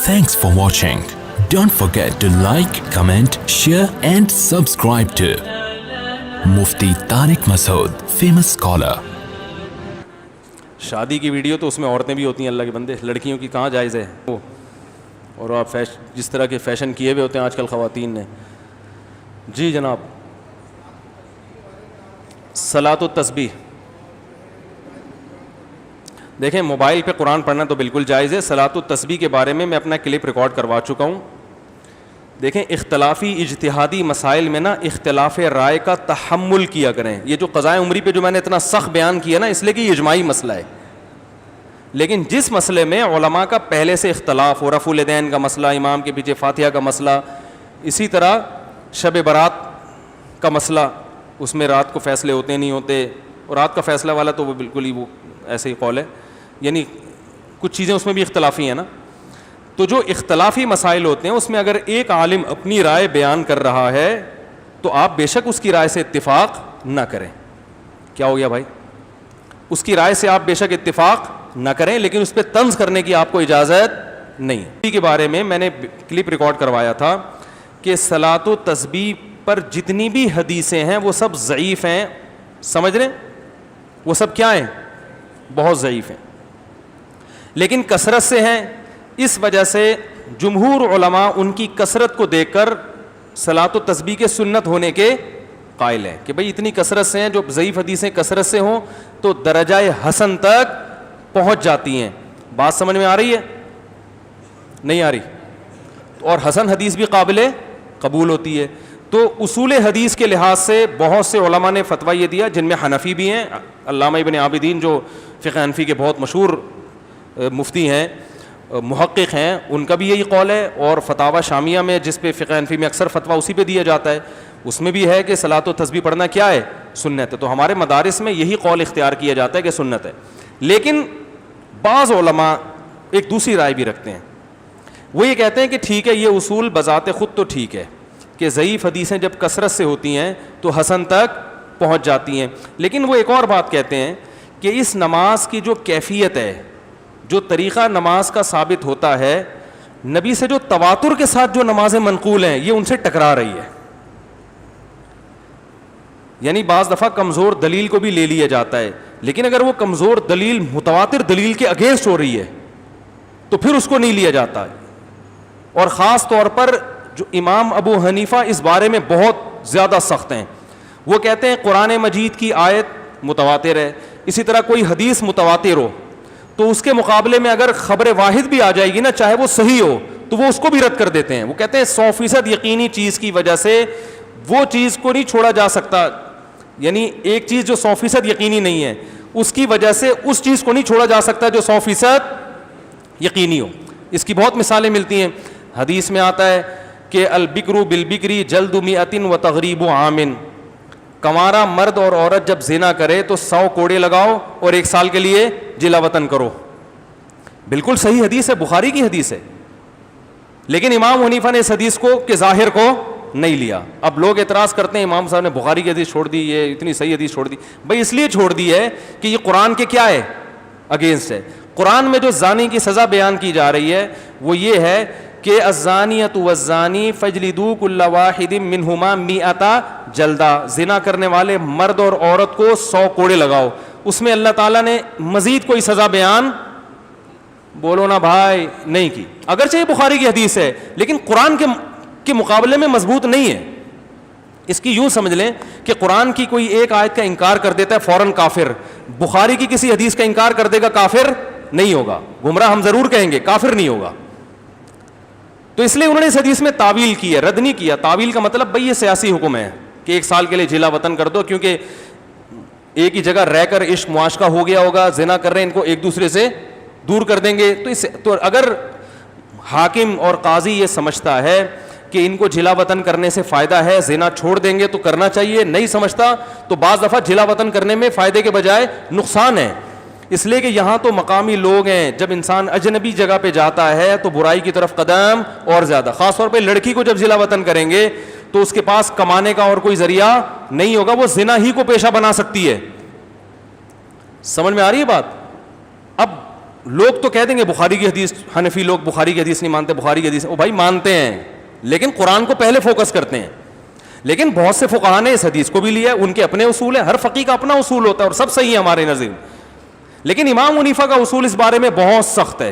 Thanks for watching. Don't forget to like, comment, share and subscribe to Mufti Tariq Masood, famous scholar. شادی کی video تو اس میں عورتیں بھی ہوتی ہیں اللہ کے بندے, لڑکیوں کی کہاں جائز ہے وہ, اور آپ جس طرح کے فیشن کیے ہوئے ہوتے ہیں آج کل خواتین نے. جی جناب, صلاۃ و تسبیح. دیکھیں موبائل پہ قرآن پڑھنا تو بالکل جائز ہے. صلاۃ و تسبیح کے بارے میں اپنا کلپ ریکارڈ کروا چکا ہوں. دیکھیں اختلافی اجتہادی مسائل میں نا اختلاف رائے کا تحمل کیا کریں. یہ جو قضائے عمری پہ جو میں نے اتنا سخت بیان کیا نا, اس لیے کہ یہ اجماعی مسئلہ ہے. لیکن جس مسئلے میں علماء کا پہلے سے اختلاف ہو, رفع الیدین کا مسئلہ, امام کے پیچھے فاتحہ کا مسئلہ, اسی طرح شب برات کا مسئلہ, اس میں رات کو فیصلے ہوتے نہیں ہوتے, اور رات کا فیصلہ والا تو وہ بالکل ہی وہ ایسے ہی قول ہے, یعنی کچھ چیزیں اس میں بھی اختلافی ہیں نا. تو جو اختلافی مسائل ہوتے ہیں اس میں اگر ایک عالم اپنی رائے بیان کر رہا ہے تو آپ بے شک اس کی رائے سے اتفاق نہ کریں. کیا ہو گیا بھائی؟ اس کی رائے سے آپ بے شک اتفاق نہ کریں, لیکن اس پہ طنز کرنے کی آپ کو اجازت نہیں. اسی کے بارے میں نے کلپ ریکارڈ کروایا تھا کہ صلاۃ و تسبیح پر جتنی بھی حدیثیں ہیں وہ سب ضعیف ہیں. سمجھ رہے ہیں؟ وہ سب کیا ہیں؟ بہت ضعیف ہیں, لیکن کثرت سے ہیں. اس وجہ سے جمہور علماء ان کی کثرت کو دیکھ کر صلاۃ و تسبیح کے سنت ہونے کے قائل ہیں کہ بھئی اتنی کثرت سے ہیں, جو ضعیف حدیثیں کثرت سے ہوں تو درجہ حسن تک پہنچ جاتی ہیں. بات سمجھ میں آ رہی ہے؟ نہیں آ رہی؟ اور حسن حدیث بھی قابل قبول ہوتی ہے. تو اصول حدیث کے لحاظ سے بہت سے علماء نے فتویٰ یہ دیا, جن میں حنفی بھی ہیں. علامہ ابن عابدین جو فقہ حنفی کے بہت مشہور مفتی ہیں, محقق ہیں, ان کا بھی یہی قول ہے. اور فتاوی شامیہ میں جس پہ فقہ حنفی میں اکثر فتویٰ اسی پہ دیا جاتا ہے, اس میں بھی ہے کہ صلاۃ و تسبیح پڑھنا کیا ہے؟ سنت ہے. تو ہمارے مدارس میں یہی قول اختیار کیا جاتا ہے کہ سنت ہے. لیکن بعض علماء ایک دوسری رائے بھی رکھتے ہیں. وہ یہ کہتے ہیں کہ ٹھیک ہے, یہ اصول بذات خود تو ٹھیک ہے کہ ضعیف حدیثیں جب کثرت سے ہوتی ہیں تو حسن تک پہنچ جاتی ہیں, لیکن وہ ایک اور بات کہتے ہیں کہ اس نماز کی جو کیفیت ہے, جو طریقہ نماز کا ثابت ہوتا ہے, نبی سے جو تواتر کے ساتھ جو نمازیں منقول ہیں یہ ان سے ٹکرا رہی ہے. یعنی بعض دفعہ کمزور دلیل کو بھی لے لیا جاتا ہے, لیکن اگر وہ کمزور دلیل متواتر دلیل کے اگینسٹ ہو رہی ہے تو پھر اس کو نہیں لیا جاتا. اور خاص طور پر جو امام ابو حنیفہ اس بارے میں بہت زیادہ سخت ہیں. وہ کہتے ہیں قرآن مجید کی آیت متواتر ہے, اسی طرح کوئی حدیث متواتر ہو تو اس کے مقابلے میں اگر خبر واحد بھی آ جائے گی نا, چاہے وہ صحیح ہو, تو وہ اس کو بھی رد کر دیتے ہیں. وہ کہتے ہیں 100% یقینی چیز کی وجہ سے وہ چیز کو نہیں چھوڑا جا سکتا. یعنی ایک چیز جو 100% یقینی نہیں ہے, اس کی وجہ سے اس چیز کو نہیں چھوڑا جا سکتا جو 100% یقینی ہو. اس کی بہت مثالیں ملتی ہیں. حدیث میں آتا ہے کہ البکر بالبکری جلد مئۃ و تغریب عام, کنوارا مرد اور عورت جب زنا کرے تو 100 کوڑے لگاؤ اور 1 سال کے لیے جلا وطن کرو. بالکل صحیح حدیث ہے, بخاری کی حدیث ہے. لیکن امام حنیفہ نے اس حدیث کو کہ ظاہر کو نہیں لیا. اب لوگ اعتراض کرتے ہیں امام صاحب نے بخاری کی حدیث چھوڑ دی, یہ اتنی صحیح حدیث چھوڑ دی. بھائی اس لیے چھوڑ دی ہے کہ یہ قرآن کے کیا ہے؟ اگینسٹ ہے. قرآن میں جو زانی کی سزا بیان کی جا رہی ہے وہ یہ ہے کہ الزانیۃ والزانی فاجلدوا کل واحد منہما 100 جلدہ, زنا کرنے والے مرد اور عورت کو 100 کوڑے لگاؤ. اس میں اللہ تعالیٰ نے مزید کوئی سزا بیان بولو نا بھائی نہیں کی. اگرچہ یہ بخاری کی حدیث ہے لیکن قرآن کے مقابلے میں مضبوط نہیں ہے. اس کی یوں سمجھ لیں کہ قرآن کی کوئی ایک آیت کا انکار کر دیتا ہے فوراً کافر, بخاری کی کسی حدیث کا انکار کر دے گا کافر نہیں ہوگا. گمراہ ہم ضرور کہیں گے, کافر نہیں ہوگا. تو اس لیے انہوں نے اس حدیث میں تعویل کی ہے, رد نہیں کیا. تعویل کا مطلب بھئی یہ سیاسی حکم ہے کہ 1 سال کے لیے جلا وطن کر دو, کیونکہ ایک ہی جگہ رہ کر عشق معاشقہ ہو گیا ہوگا, زنا کر رہے ہیں, ان کو ایک دوسرے سے دور کر دیں گے. تو اگر حاکم اور قاضی یہ سمجھتا ہے کہ ان کو جلا وطن کرنے سے فائدہ ہے, زنا چھوڑ دیں گے تو کرنا چاہیے, نہیں سمجھتا تو بعض دفعہ جلا وطن کرنے میں فائدے کے بجائے نقصان ہے. اس لیے کہ یہاں تو مقامی لوگ ہیں, جب انسان اجنبی جگہ پہ جاتا ہے تو برائی کی طرف قدم اور زیادہ. خاص طور پہ لڑکی کو جب جلا وطن کریں گے تو اس کے پاس کمانے کا اور کوئی ذریعہ نہیں ہوگا, وہ زنا ہی کو پیشہ بنا سکتی ہے. سمجھ میں آ رہی ہے بات؟ اب لوگ تو کہہ دیں گے بخاری کی حدیث, حنفی لوگ بخاری کی حدیث نہیں مانتے, بخاری کی حدیث, او بھائی مانتے ہیں لیکن قرآن کو پہلے فوکس کرتے ہیں. لیکن بہت سے فقہا نے اس حدیث کو بھی لیا ہے, ان کے اپنے اصول ہیں, ہر فقیہ کا اپنا اصول ہوتا ہے اور سب صحیح ہے ہمارے نظر. لیکن امام حنیفہ کا اصول اس بارے میں بہت سخت ہے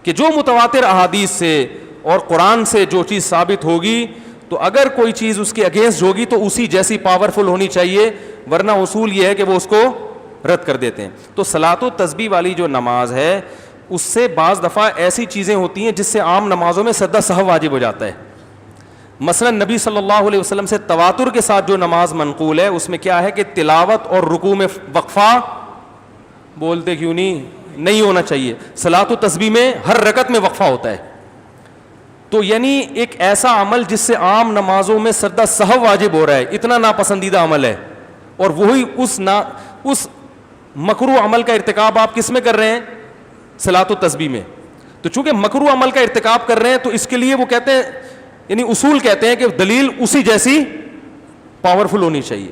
کہ جو متواتر احادیث سے اور قرآن سے جو چیز ثابت ہوگی تو اگر کوئی چیز اس کے اگینسٹ ہوگی تو اسی جیسی پاورفل ہونی چاہیے, ورنہ اصول یہ ہے کہ وہ اس کو رد کر دیتے ہیں. تو صلاۃ و تسبیح والی جو نماز ہے اس سے بعض دفعہ ایسی چیزیں ہوتی ہیں جس سے عام نمازوں میں سجدہ سہو واجب ہو جاتا ہے. مثلا نبی صلی اللہ علیہ وسلم سے تواتر کے ساتھ جو نماز منقول ہے اس میں کیا ہے کہ تلاوت اور رکوع میں وقفہ, بولتے کیوں نہیں ہونا چاہیے. صلاۃ و تسبیح میں ہر رکعت میں وقفہ ہوتا ہے. تو یعنی ایک ایسا عمل جس سے عام نمازوں میں سجدہ سہو واجب ہو رہا ہے, اتنا ناپسندیدہ عمل ہے, اور وہی اس مکروہ عمل کا ارتکاب آپ کس میں کر رہے ہیں؟ صلاۃ و تسبیح میں. تو چونکہ مکروہ عمل کا ارتکاب کر رہے ہیں تو اس کے لیے وہ کہتے ہیں, یعنی اصول کہتے ہیں کہ دلیل اسی جیسی پاورفل ہونی چاہیے.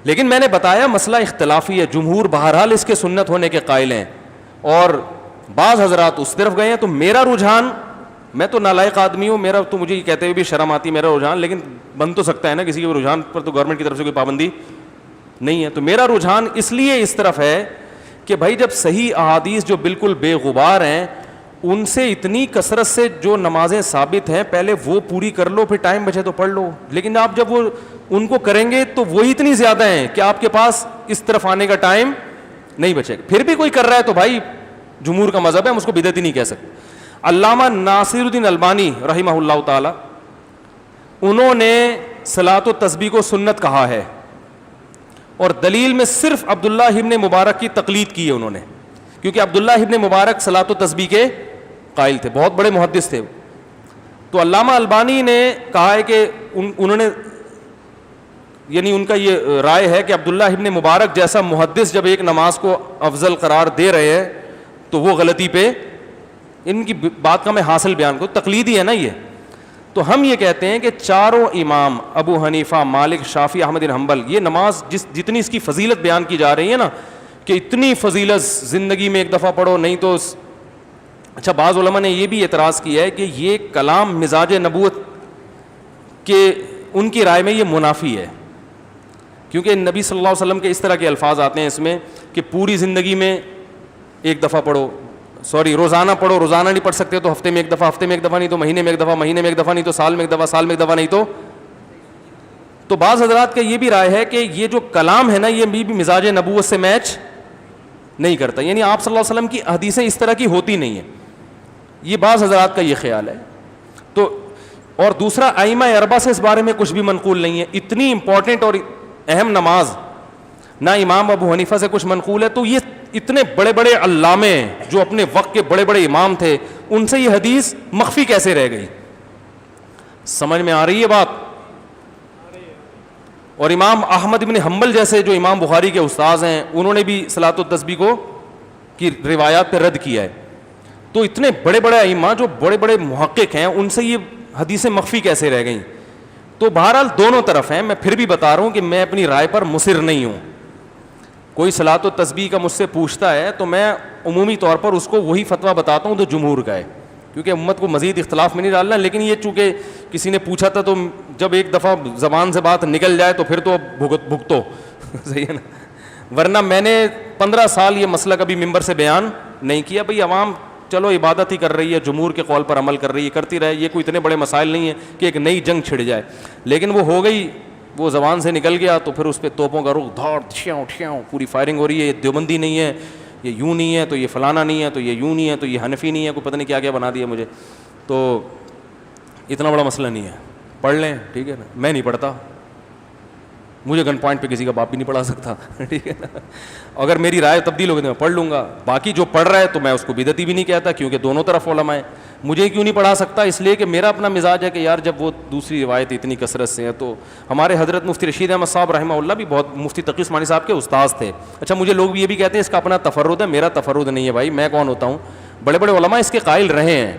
لیکن میں نے بتایا مسئلہ اختلافی ہے, جمہور بہرحال اس کے سنت ہونے کے قائل ہیں اور بعض حضرات اس طرف گئے ہیں. تو میرا رجحان, میں تو نالائق آدمی ہوں, میرا تو مجھے یہ کہتے ہوئے بھی شرم آتی ہے میرا رجحان, لیکن بن تو سکتا ہے نا کسی کے رجحان پر, تو گورنمنٹ کی طرف سے کوئی پابندی نہیں ہے. تو میرا رجحان اس لیے اس طرف ہے کہ بھائی جب صحیح احادیث جو بالکل بے غبار ہیں ان سے اتنی کثرت سے جو نمازیں ثابت ہیں پہلے وہ پوری کر لو, پھر ٹائم بچے تو پڑھ لو. لیکن آپ جب وہ ان کو کریں گے تو وہی اتنی زیادہ ہیں کہ آپ کے پاس اس طرف آنے کا ٹائم نہیں بچے گا. پھر بھی کوئی کر رہا ہے تو بھائی جمہور کا مذہب ہے, ہم اس کو بدعت ہی نہیں کہہ سکتے. علامہ ناصر الدین البانی رحمہ اللہ تعالی, انہوں نے صلاۃ و تسبیح کو سنت کہا ہے اور دلیل میں صرف عبداللہ ابن مبارک کی تقلید کی ہے انہوں نے, کیونکہ عبداللہ ابن مبارک صلاۃ و تسبیح کے قائل تھے, بہت بڑے محدث تھے. تو علامہ البانی نے کہا ہے کہ انہوں نے, یعنی ان کا یہ رائے ہے کہ عبداللہ ابن مبارک جیسا محدث جب ایک نماز کو افضل قرار دے رہے ہیں تو وہ غلطی پہ, ان کی بات کا میں حاصل بیان کو, تقلیدی ہے نا یہ. تو ہم یہ کہتے ہیں کہ چاروں امام ابو حنیفہ, مالک, شافعی, احمد بن حنبل, یہ نماز جتنی اس کی فضیلت بیان کی جا رہی ہے نا کہ اتنی فضیلت زندگی میں ایک دفعہ پڑھو نہیں تو اچھا. بعض علماء نے یہ بھی اعتراض کیا ہے کہ یہ کلام مزاج نبوت کے ان کی رائے میں یہ منافی ہے, کیونکہ نبی صلی اللہ علیہ وسلم کے اس طرح کے الفاظ آتے ہیں اس میں کہ پوری زندگی میں ایک دفعہ پڑھو, روزانہ پڑھو, روزانہ نہیں پڑھ سکتے تو ہفتے میں ایک دفعہ, ہفتے میں ایک دفعہ نہیں تو مہینے میں ایک دفعہ, مہینے میں ایک دفعہ نہیں تو سال میں ایک دفعہ, سال میں ایک دفعہ نہیں تو بعض حضرات کا یہ بھی رائے ہے کہ یہ جو کلام ہے نا یہ بھی مزاج نبوت سے میچ نہیں کرتا, یعنی آپ صلی اللہ علیہ وسلم کی حدیثیں اس طرح کی ہوتی نہیں ہیں. یہ بعض حضرات کا یہ خیال ہے. تو اور دوسرا ائمہ اربعہ سے اس بارے میں کچھ بھی منقول نہیں ہے. اتنی امپورٹنٹ اور اہم نماز نہ امام ابو حنیفہ سے کچھ منقول ہے, تو یہ اتنے بڑے بڑے علامے جو اپنے وقت کے بڑے بڑے امام تھے ان سے یہ حدیث مخفی کیسے رہ گئی؟ سمجھ میں آ رہی ہے بات؟ اور امام احمد بن حنبل جیسے جو امام بخاری کے استاذ ہیں انہوں نے بھی صلاۃ التسبیح کو کی روایات پہ رد کیا ہے. تو اتنے بڑے بڑے ائمہ جو بڑے بڑے محقق ہیں ان سے یہ حدیثیں مخفی کیسے رہ گئیں؟ تو بہرحال دونوں طرف ہیں. میں پھر بھی بتا رہا ہوں کہ میں اپنی رائے پر مصر نہیں ہوں. کوئی صلاۃ و تسبیح کا مجھ سے پوچھتا ہے تو میں عمومی طور پر اس کو وہی فتویٰ بتاتا ہوں جو جمہور کا ہے, کیونکہ امت کو مزید اختلاف میں نہیں ڈالنا. لیکن یہ چونکہ کسی نے پوچھا تھا تو جب ایک دفعہ زبان سے بات نکل جائے تو پھر تو بھگتو صحیح ہے نا. ورنہ میں نے 15 سال یہ مسئلہ کبھی ممبر سے بیان نہیں کیا. بھئی عوام چلو عبادت ہی کر رہی ہے, جمہور کے قول پر عمل کر رہی ہے, کرتی رہے, یہ کوئی اتنے بڑے مسائل نہیں ہیں کہ ایک نئی جنگ چھڑ جائے. لیکن وہ ہو گئی, وہ زبان سے نکل گیا تو پھر اس پہ توپوں کا رخ دھاڑ ٹھیاؤ پوری فائرنگ ہو رہی ہے. یہ دیوبندی نہیں ہے, یہ یوں نہیں ہے, تو یہ فلانا نہیں ہے, تو یہ یوں نہیں ہے, تو یہ حنفی نہیں ہے, کوئی پتہ نہیں کیا کیا بنا دیا مجھے. تو اتنا بڑا مسئلہ نہیں ہے, پڑھ لیں ٹھیک ہے نا. میں نہیں پڑھتا, مجھے گن پوائنٹ پہ کسی کا باپ بھی نہیں پڑھا سکتا ٹھیک ہے نا. اگر میری رائے تبدیل ہوگی تو میں پڑھ لوں گا. باقی جو پڑھ رہا ہے تو میں اس کو بدعتی بھی نہیں کہتا, کیونکہ دونوں طرف علماء ہیں. مجھے کیوں نہیں پڑھا سکتا؟ اس لیے کہ میرا اپنا مزاج ہے کہ یار جب وہ دوسری روایت اتنی کثرت سے ہے. تو ہمارے حضرت مفتی رشید احمد صاحب رحمہ اللہ بھی بہت مفتی تقی عثمانی صاحب کے استاذ تھے. اچھا مجھے لوگ یہ بھی کہتے ہیں اس کا اپنا تفرد ہے, میرا تفرد نہیں ہے بھائی, میں کون ہوتا ہوں؟ بڑے بڑے علماء اس کے قائل رہے ہیں.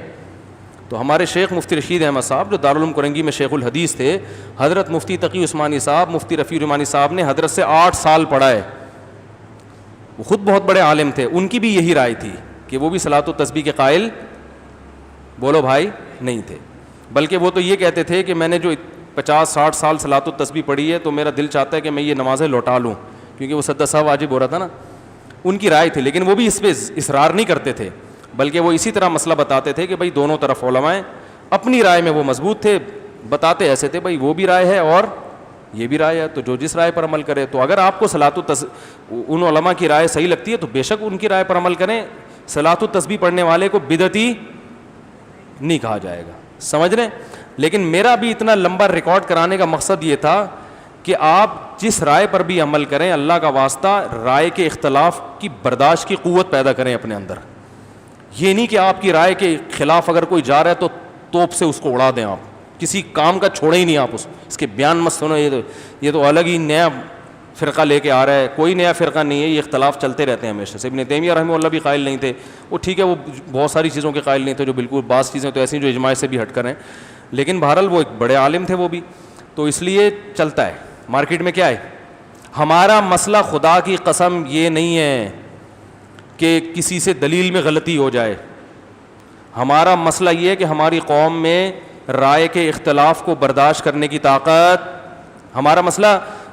تو ہمارے شیخ مفتی رشید احمد صاحب جو دارالعلوم کرنگی میں شیخ الحدیث تھے, حضرت مفتی تقی عثمانی صاحب, مفتی رفیع عثمانی صاحب نے حضرت سے 8 سال پڑھا ہے. وہ خود بہت بڑے عالم تھے, ان کی بھی یہی رائے تھی کہ وہ بھی صلاۃ و تسبیح کے قائل بولو بھائی نہیں تھے، بلکہ وہ تو یہ کہتے تھے کہ میں نے جو 50-60 سال صلاۃ و تسبیح پڑھی ہے تو میرا دل چاہتا ہے کہ میں یہ نمازیں لوٹا لوں، کیونکہ وہ سدا صاحب واجب ہو رہا تھا نا. ان کی رائے تھی، لیکن وہ بھی اس پہ اصرار نہیں کرتے تھے، بلکہ وہ اسی طرح مسئلہ بتاتے تھے کہ بھائی دونوں طرف علماء ہیں، اپنی رائے میں وہ مضبوط تھے، بتاتے ایسے تھے بھائی وہ بھی رائے ہے اور یہ بھی رائے ہے، تو جو جس رائے پر عمل کرے. تو اگر آپ کو ان علماء کی رائے صحیح لگتی ہے تو بے شک ان کی رائے پر عمل کریں. صلاۃ التسبیح پڑھنے والے کو بدعتی نہیں کہا جائے گا، سمجھ رہے ہیں. لیکن میرا بھی اتنا لمبا ریکارڈ کرانے کا مقصد یہ تھا کہ آپ جس رائے پر بھی عمل کریں، اللہ کا واسطہ رائے کے اختلاف کی برداشت کی قوت پیدا کریں اپنے اندر. یہ نہیں کہ آپ کی رائے کے خلاف اگر کوئی جا رہا ہے تو توپ سے اس کو اڑا دیں، آپ کسی کام کا چھوڑیں ہی نہیں، آپ اس کے بیان مت سنو، یہ تو الگ ہی نیا فرقہ لے کے آ رہا ہے. کوئی نیا فرقہ نہیں ہے، یہ اختلاف چلتے رہتے ہیں ہمیشہ سے. ابن تیمیہ رحمہ اللہ بھی قائل نہیں تھے، وہ ٹھیک ہے وہ بہت ساری چیزوں کے قائل نہیں تھے جو بالکل بعض چیزیں تو ایسی جو اجماع سے بھی ہٹ کر ہیں، لیکن بہرحال وہ ایک بڑے عالم تھے وہ بھی. تو اس لیے چلتا ہے مارکیٹ میں. کیا ہے ہمارا مسئلہ؟ خدا کی قسم یہ نہیں ہے کہ کسی سے دلیل میں غلطی ہو جائے. ہمارا مسئلہ یہ ہے کہ ہماری قوم میں رائے کے اختلاف کو برداشت کرنے کی طاقت. ہمارا مسئلہ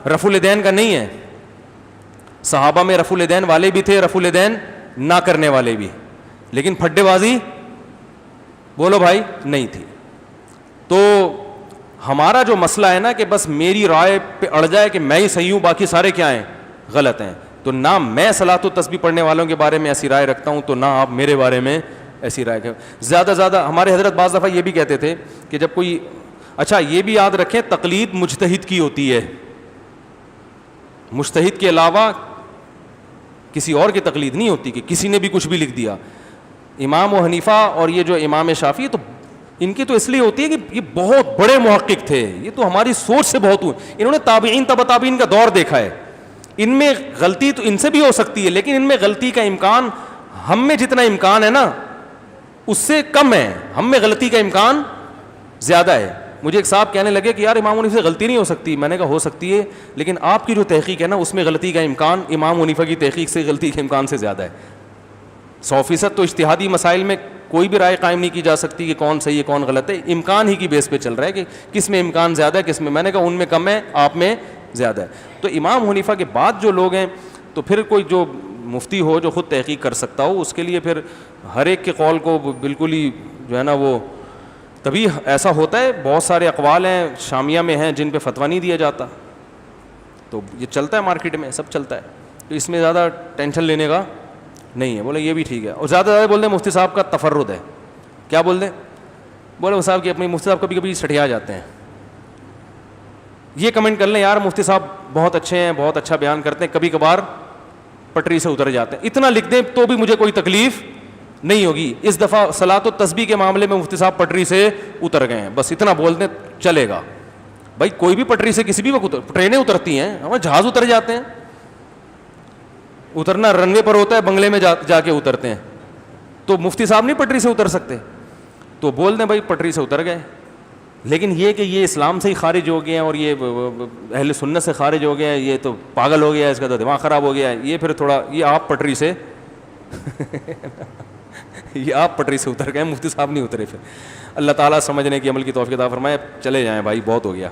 رفع الیدین کا نہیں ہے. صحابہ میں رفع الیدین والے بھی تھے، رفع الیدین نہ کرنے والے بھی، لیکن پھڈے بازی بولو بھائی نہیں تھی. تو ہمارا جو مسئلہ ہے نا کہ بس میری رائے پہ اڑ جائے کہ میں ہی صحیح ہوں باقی سارے کیا ہیں غلط ہیں. تو نہ میں صلاۃ و تسبیح پڑھنے والوں کے بارے میں ایسی رائے رکھتا ہوں، تو نہ آپ میرے بارے میں ایسی رائے. زیادہ زیادہ ہمارے حضرت بعض دفعہ یہ بھی کہتے تھے کہ جب کوئی، اچھا یہ بھی یاد رکھیں تقلید مجتہد کی ہوتی ہے، مجتہد کے علاوہ کسی اور کی تقلید نہیں ہوتی کہ کسی نے بھی کچھ بھی لکھ دیا. امام و حنیفہ اور یہ جو امام شافعی تو ان کی تو اس لیے ہوتی ہے کہ یہ بہت بڑے محقق تھے، یہ تو ہماری سوچ سے بہت ہوئے، انہوں نے تابعین تبع تابعین کا دور دیکھا ہے. ان میں غلطی تو ان سے بھی ہو سکتی ہے، لیکن ان میں غلطی کا امکان ہم میں جتنا امکان ہے نا اس سے کم ہے، ہم میں غلطی کا امکان زیادہ ہے. مجھے ایک صاحب کہنے لگے کہ یار امام حنیفہ سے غلطی نہیں ہو سکتی. میں نے کہا ہو سکتی ہے، لیکن آپ کی جو تحقیق ہے نا اس میں غلطی کا امکان امام حنیفہ کی تحقیق سے غلطی کے امکان سے زیادہ ہے. 100% تو اجتہادی مسائل میں کوئی بھی رائے قائم نہیں کی جا سکتی کہ کون صحیح ہے کون غلط ہے، امکان ہی کی بیس پہ چل رہا ہے کہ کس میں امکان زیادہ ہے کس میں. میں نے کہا ان میں کم ہے، آپ میں زیادہ ہے. تو امام حنیفہ کے بعد جو لوگ ہیں، تو پھر کوئی جو مفتی ہو جو خود تحقیق کر سکتا ہو، اس کے لیے پھر ہر ایک کے قول کو بالکل ہی جو ہے نا وہ تبھی ایسا ہوتا ہے. بہت سارے اقوال ہیں شامیہ میں ہیں جن پہ فتویٰ نہیں دیا جاتا، تو یہ چلتا ہے مارکیٹ میں، سب چلتا ہے. تو اس میں زیادہ ٹینشن لینے کا نہیں ہے. بولے یہ بھی ٹھیک ہے. اور زیادہ بول دیں مفتی صاحب کا تفرد ہے. کیا بول دیں؟ بولے صاحب کہ اپنی مفتی صاحب کبھی کبھی سٹھیا جاتے ہیں. یہ کمنٹ کر لیں یار مفتی صاحب بہت اچھے ہیں، بہت اچھا بیان کرتے ہیں، کبھی کبھار پٹری سے اتر جاتے ہیں. اتنا لکھ دیں تو بھی مجھے کوئی تکلیف نہیں ہوگی. اس دفعہ صلاۃ و تسبیح کے معاملے میں مفتی صاحب پٹری سے اتر گئے ہیں، بس اتنا بول دیں چلے گا. بھائی کوئی بھی پٹری سے کسی بھی وقت ٹرینیں اترتی ہیں، ہمارے جہاز اتر جاتے ہیں. اترنا رن وے پر ہوتا ہے، بنگلے میں جا کے اترتے ہیں. تو مفتی صاحب نہیں پٹری سے اتر سکتے؟ تو بول دیں بھائی پٹری سے اتر گئے. لیکن یہ کہ یہ اسلام سے ہی خارج ہو گئے ہیں اور یہ اہل سنت سے خارج ہو گئے ہیں، یہ تو پاگل ہو گیا ہے، اس کا تو دماغ خراب ہو گیا ہے، یہ پھر تھوڑا یہ آپ پٹری سے یہ آپ پٹری سے اتر گئے، مفتی صاحب نہیں اترے. پھر اللہ تعالیٰ سمجھنے کی عمل کی توفیق عطا فرمائے. چلے جائیں بھائی، بہت ہو گیا.